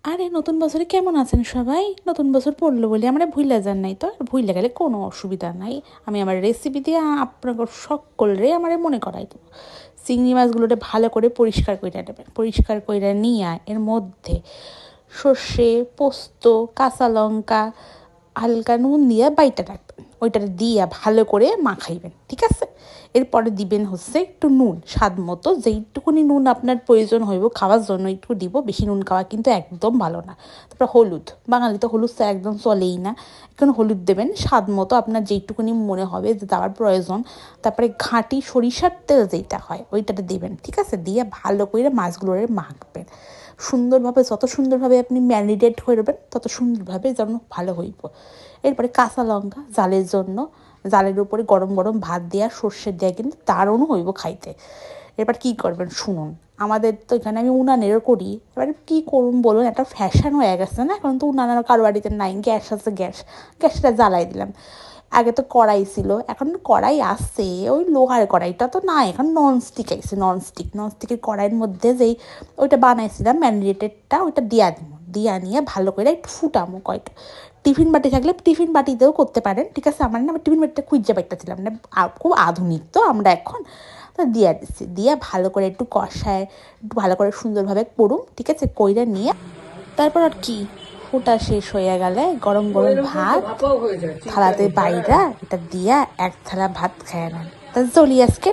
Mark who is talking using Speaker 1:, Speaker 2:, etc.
Speaker 1: আরে নতুন বছরে কেমন আছেন সবাই? নতুন বছর পড়লো বলে আমরা ভুইলা যান নাই তো, আর ভুইলা গেলে কোনো অসুবিধা নাই। আমি আমার রেসিপি দিয়ে আপনাকে সকলরে আমারে মনে করাই দেবো। চিংড়ি মাছগুলোতে ভালো করে পরিষ্কার করে নেবেন। পরিষ্কার করে নিয়ে এর মধ্যে সর্ষে, পোস্ত, কাঁচা লঙ্কা, হালকা নুন দিয়ে বাইটা রাখবেন। ওইটা দিয়ে ভালো করে মাখাইবেন, ঠিক আছে? এরপরে দিবেন হচ্ছে একটু নুন, স্বাদ মতো যেইটুকুনি নুন আপনার প্রয়োজন হইব খাওয়ার জন্য একটু দিব। বেশি নুন খাওয়া কিন্তু একদম ভালো না। তারপর হলুদ, বাঙালি তো হলুদ তো একদম চলেই না। এখন হলুদ দেবেন স্বাদ মতো, আপনার যেইটুকুনি মনে হবে যে দেওয়ার প্রয়োজন। তারপরে ঘাঁটি সরিষার তেল যেটা হয় ওইটাতে দেবেন, ঠিক আছে? দিয়ে ভালো করে মাছগুলোরে মাখবেন সুন্দরভাবে। যত সুন্দরভাবে আপনি ম্যারিনেট করবেন তত সুন্দরভাবে যেন ভালো হইব। এরপরে কাঁচা লঙ্কা জালের জন্য, জালের উপরে গরম গরম ভাত দেওয়া সর্ষে দেওয়া কিন্তু দারুণ হইব খাইতে। এবার কি করবেন শুনুন, আমাদের তো এখানে আমি উনানেরও করি। এবার কী করুন বলুন, একটা ফ্যাশন হয়ে গেছে না, এখন তো উনানের কারো বাড়িতে নাই, গ্যাস আছে, গ্যাসটা জ্বালাই দিলাম। আগে তো কড়াই ছিল, এখন কড়াই আসছে, ওই লোহার কড়াইটা তো নাই, এখন ননস্টিক আইছে। ননস্টিকের কড়াইয়ের মধ্যে যেই ওইটা বানাইছিলাম ম্যারিনেটেডটা, ওইটা দিয়া দিব। দিয়া নিয়ে ভালো করে একটু ফুটামো কয়টা। টিফিন বাটি থাকলে টিফিন বাটিতেও করতে পারেন, ঠিক আছে? আমার না, আমার টিফিন বাটিটা খুঁজে পাইতেছিলাম না, খুব আধুনিক তো আমরা এখন। তো দিয়া দিচ্ছি, দিয়ে ভালো করে একটু কষায়, একটু ভালো করে সুন্দরভাবে করুন, ঠিক আছে? কইরা নিয়ে তারপর আর কি, ফুটা শেষ হয়ে গেলে গরম গরম ভাত থালাতে বাইরা এটা দিয়া এক থালা ভাত খায় নেন। তা চলি আজকে।